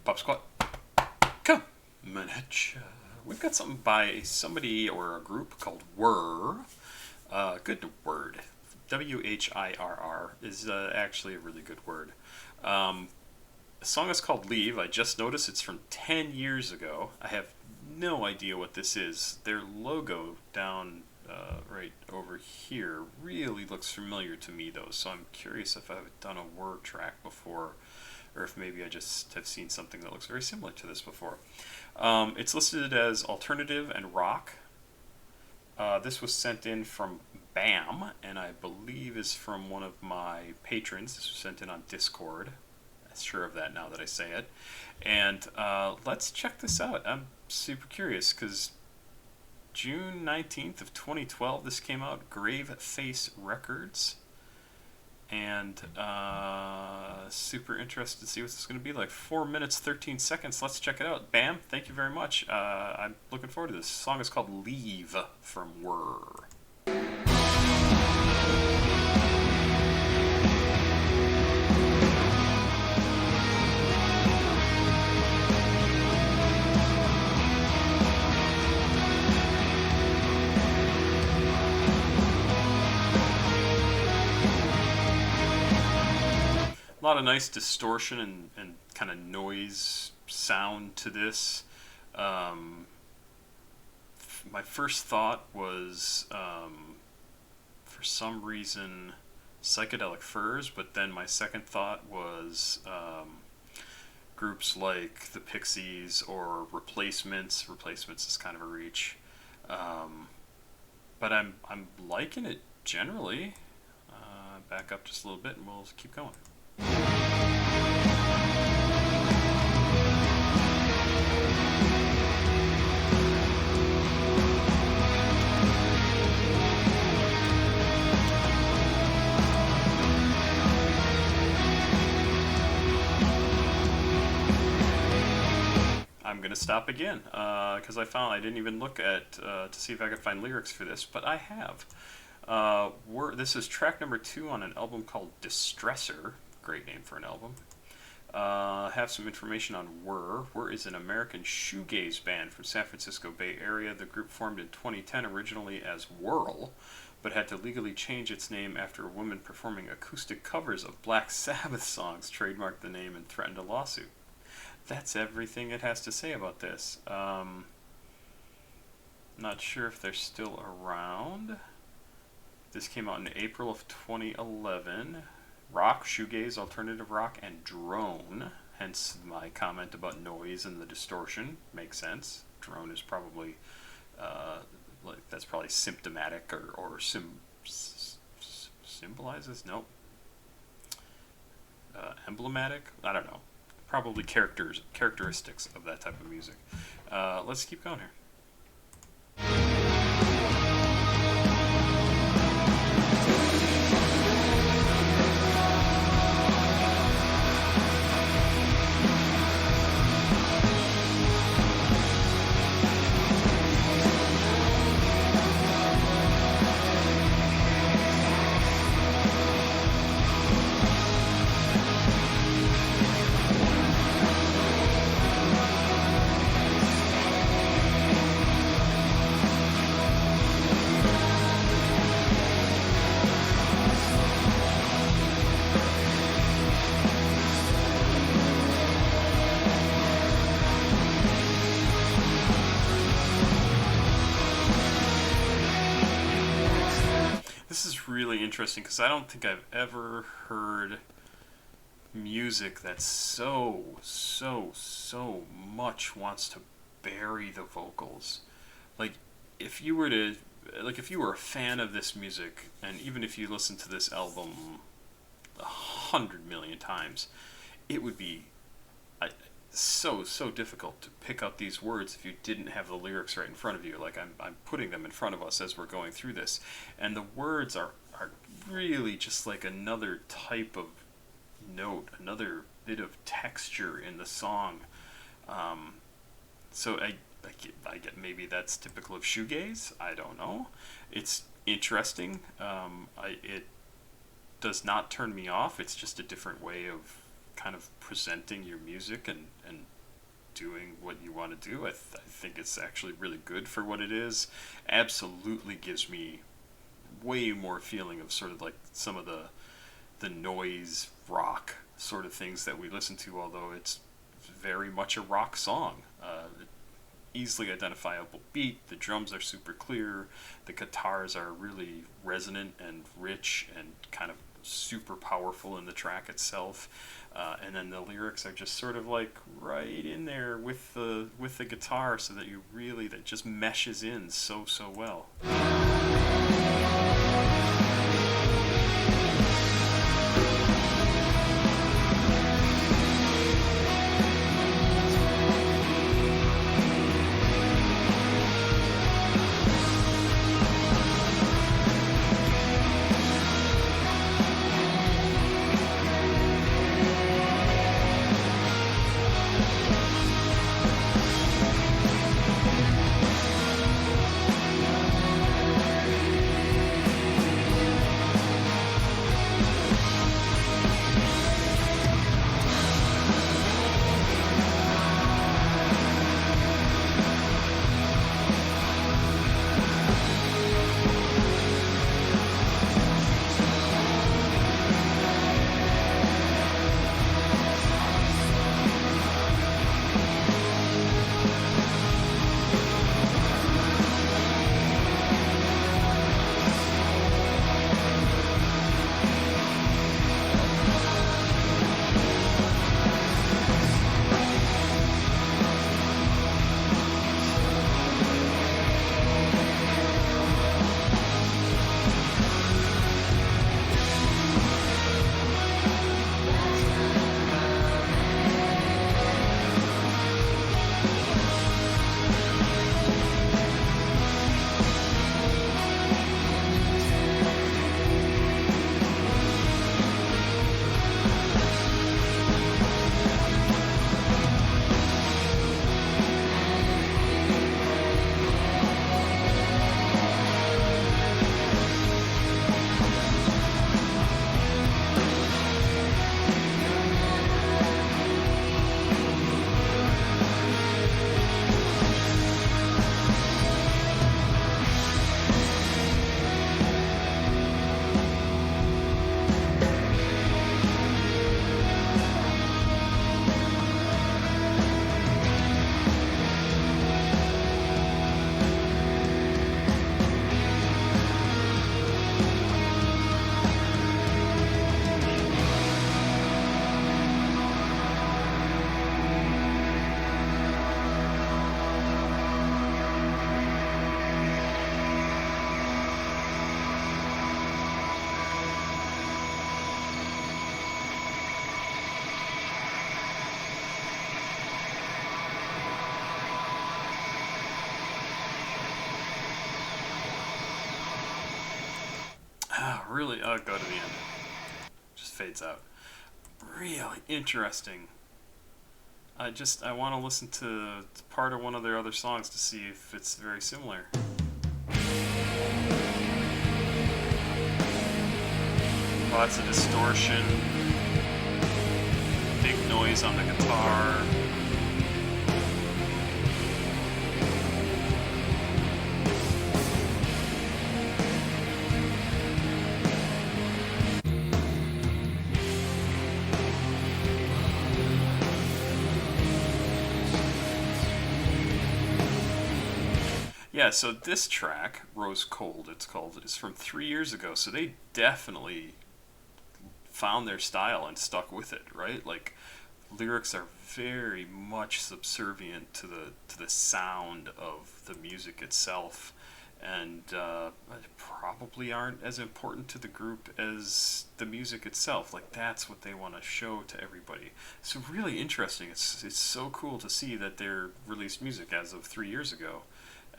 Papasquatjon, come at ya. We've got something by somebody or a group called Whirr. Good word. Whirr is actually a really good word. The song is called Leave. I just noticed it's from 10 years ago. I have no idea what this is. Their logo down right over here really looks familiar to me, though, so I'm curious if I've done a Whirr track before, or if maybe I just have seen something that looks very similar to this before. It's listed as alternative and rock. This was sent in from Bam, and I believe is from one of my patrons. This was sent in on Discord. I'm sure of that now that I say it. And let's check this out. I'm super curious because June 19th of 2012 this came out, Grave Face Records. And super interested to see what this is going to be like. 4 minutes 13 seconds. Let's check it out. Bam, thank you very much. I'm looking forward to this. The song is called Leave from Whirr. A lot of nice distortion and kind of noise sound to this. My first thought was, for some reason, Psychedelic Furs, but then my second thought was groups like the Pixies or Replacements. Replacements is kind of a reach, but I'm liking it generally. Back up just a little bit and we'll keep going. I'm gonna stop again because I found I didn't even look at to see if I could find lyrics for this, but I have. This is track number 2 on an album called Distressor. Great name for an album. Have some information on Whirr. Whirr is an American shoegaze band from San Francisco Bay Area. The group formed in 2010 originally as Whirl, but had to legally change its name after a woman performing acoustic covers of Black Sabbath songs trademarked the name and threatened a lawsuit. That's everything it has to say about this. Not sure if they're still around. This came out in April of 2011. Rock, shoegaze, alternative rock, and drone. Hence my comment about noise and the distortion. Makes sense. Drone is probably that's probably symptomatic or symbolizes. Nope. Emblematic. I don't know. Probably characteristics of that type of music. Let's keep going here. This is really interesting because I don't think I've ever heard music that so much wants to bury the vocals. Like if you were a fan of this music, and even if you listen to this album 100 million times, it would be so difficult to pick out these words if you didn't have the lyrics right in front of you. Like I'm putting them in front of us as we're going through this, and the words are really just like another type of note, another bit of texture in the song. So I get maybe that's typical of shoegaze. I don't know. It's interesting. It does not turn me off. It's just a different way of kind of presenting your music and doing what you want to do. I think it's actually really good for what it is. Absolutely gives me way more feeling of sort of like some of the noise rock sort of things that we listen to, although it's very much a rock song. Easily identifiable beat, the drums are super clear, the guitars are really resonant and rich and kind of super powerful in the track itself, and then the lyrics are just sort of like right in there with the guitar, so that that just meshes in so well. Really, I'll go to the end. Just fades out. Really interesting. I want to listen to part of one of their other songs to see if it's very similar. Lots of distortion, big noise on the guitar. Yeah, so this track, Rose Cold, it's called, is from 3 years ago, so they definitely found their style and stuck with it, right? Like, lyrics are very much subservient to the sound of the music itself, and probably aren't as important to the group as the music itself. Like, that's what they want to show to everybody. So really interesting. It's so cool to see that they're released music as of 3 years ago,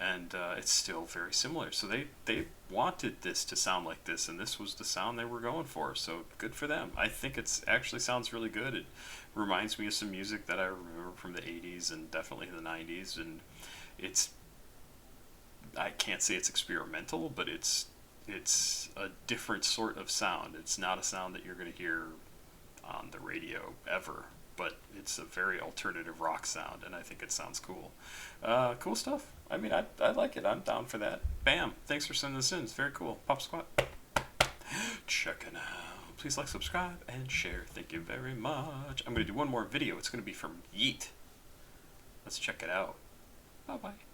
and it's still very similar. So they wanted this to sound like this, and this was the sound they were going for. So good for them. I think it's actually sounds really good. It reminds me of some music that I remember from the 80s and definitely the 90s, and I can't say it's experimental, but it's a different sort of sound. It's not a sound that you're going to hear on the radio ever, but it's a very alternative rock sound, and I think it sounds cool. Cool stuff. I mean, I like it. I'm down for that. Bam. Thanks for sending this in. It's very cool. Pop Squat. Check it out. Please like, subscribe, and share. Thank you very much. I'm going to do one more video. It's going to be from Yeet. Let's check it out. Bye-bye.